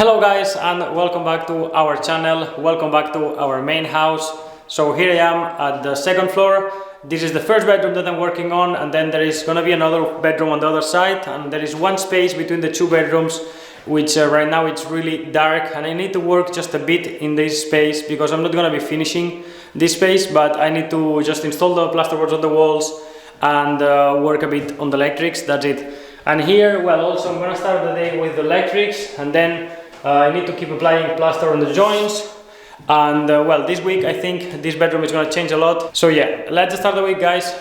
Hello guys, and welcome back to our channel, welcome back to our main house. So here I am at the second floor. This is the first bedroom that I'm working on, and then there is gonna be another bedroom on the other side, and there is one space between the two bedrooms which right now it's really dark, and I need to work just a bit in this space because I'm not gonna be finishing this space, but I need to just install the plasterboards on the walls and work a bit on the electrics. That's it. And here, well, also I'm gonna start the day with the electrics, and then I need to keep applying plaster on the joints. And well, this week I think this bedroom is gonna change a lot. So yeah, let's start the week, guys.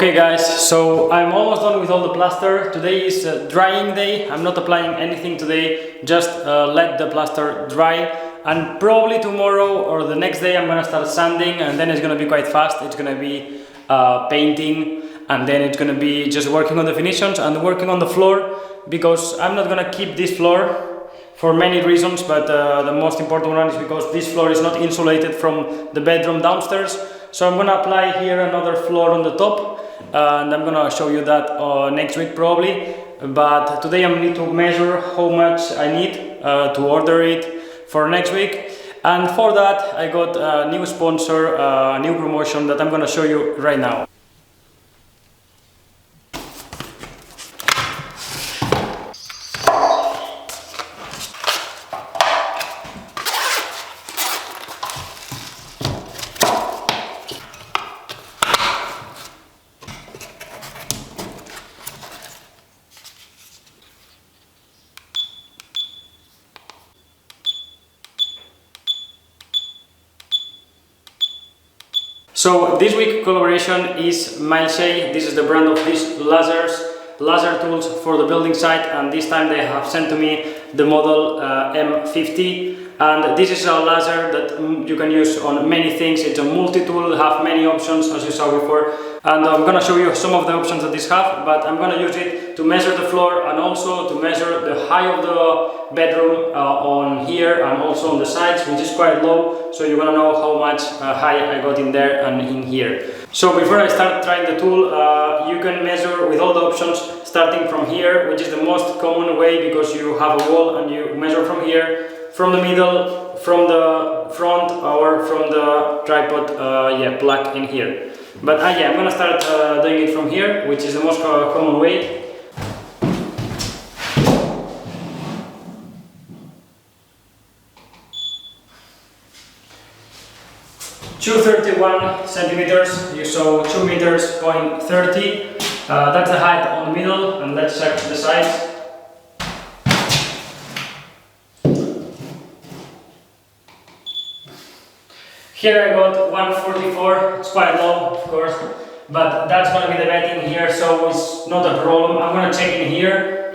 Okay guys, so I'm almost done with all the plaster. Today is a drying day. I'm not applying anything today, just let the plaster dry, and probably tomorrow or the next day I'm gonna start sanding, and then it's gonna be quite fast. It's gonna be painting, and then it's gonna be just working on the finishes and working on the floor, because I'm not gonna keep this floor for many reasons, but the most important one is because this floor is not insulated from the bedroom downstairs. So I'm gonna apply here another floor on the top, and I'm gonna show you that next week probably. But today I need to measure how much I need to order it for next week. And for that I got a new sponsor, a new promotion that I'm gonna show you right now. So this week collaboration is MILESEEY. This is the brand of these laser tools for the building site, and this time they have sent to me the model M50, and this is a laser that you can use on many things. It's a multi-tool, have many options as you saw before, and I'm gonna show you some of the options that this have, but I'm gonna use it to measure the floor and also to measure the height of the bedroom on here and also on the sides, which is quite low, so you're gonna know how much height I got in there and in here. So before I start trying the tool, you can measure with all the options starting from here, which is the most common way because you have a wall and you measure from here, from the middle, from the front, or from the tripod plug in here. But yeah, I'm gonna start doing it from here, which is the most common way. (231 centimeters), you saw 2 meters point 30. That's the height on the middle, and let's check the sides. Here I got 144, it's quite low of course, but that's gonna be the bedding here, so it's not a problem. I'm gonna check in here.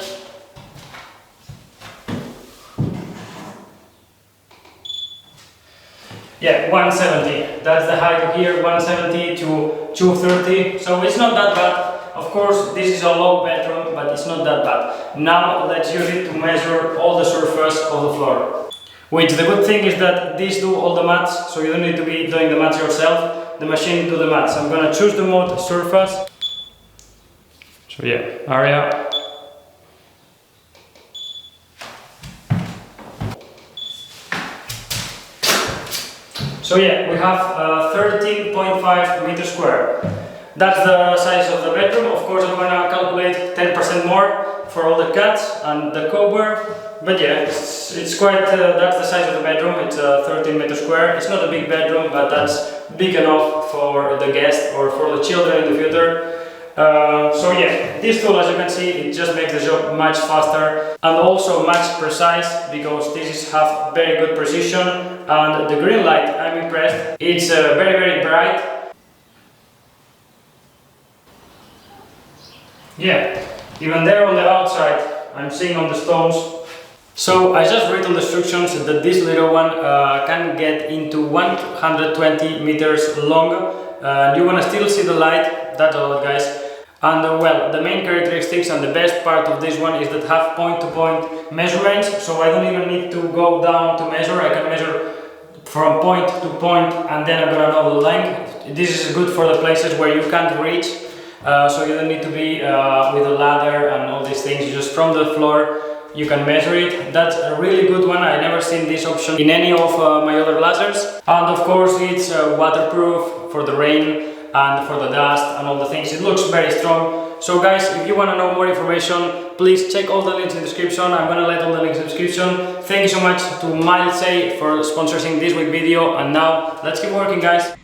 Yeah, 170, that's the height of here, 170 to 230, so it's not that bad. Of course, this is a low bedroom, but it's not that bad. Now let's use it to measure all the surface of the floor. Which the good thing is that these do all the mats, so you don't need to be doing the mats yourself. The machine do the mats. I'm gonna choose the mode surface. So yeah, area. So yeah, we have 13.5 meters square. That's the size of the bedroom. Of course, I'm gonna calculate 10% more for all the cuts and the cover. But yeah, it's quite, that's the size of the bedroom. It's 13 meters square. It's not a big bedroom, but that's big enough for the guest or for the children in the future. So yeah, this tool, as you can see, it just makes the job much faster and also much precise, because this have very good precision. And the green light, I'm impressed. It's very bright. Yeah, even there on the outside, I'm seeing on the stones. So I just read on the instructions that this little one can get into 120 meters long. You wanna still see the light, that's a lot guys. And well, the main characteristics and the best part of this one is that have point-to-point measurements, so I don't even need to go down to measure. I can measure from point to point, and then I'm gonna know the length. This is good for the places where you can't reach, so you don't need to be with a ladder and all these things. Just from the floor you can measure it. That's a really good one. I never seen this option in any of my other lasers. And of course it's waterproof for the rain and for the dust and all the things. It looks very strong. So guys, if you want to know more information, please check all the links in the description. I'm gonna let all the links in the description. Thank you so much to MILESEEY for sponsoring this week's video, and now let's keep working guys.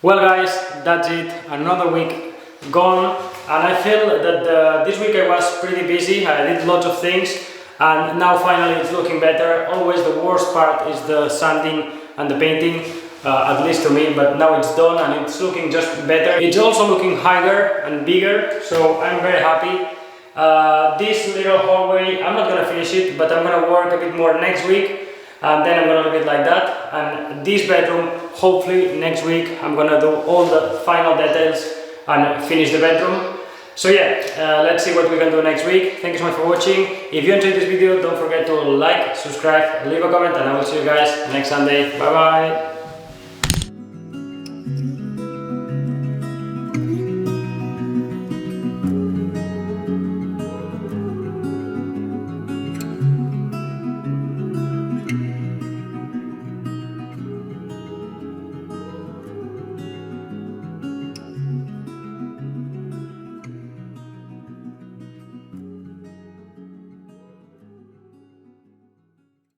Well guys, that's it, another week gone, and I feel that this week I was pretty busy. I did lots of things, and now finally it's looking better. Always the worst part is the sanding and the painting, at least to me, but now it's done and it's looking just better. It's also looking higher and bigger, so I'm very happy. This little hallway, I'm not gonna finish it, but I'm gonna work a bit more next week, and then I'm gonna leave it like that. And this bedroom, hopefully next week, I'm gonna do all the final details and finish the bedroom. So yeah, let's see what we can do next week. Thank you so much for watching. If you enjoyed this video, don't forget to like, subscribe, leave a comment, and I will see you guys next Sunday. Bye bye.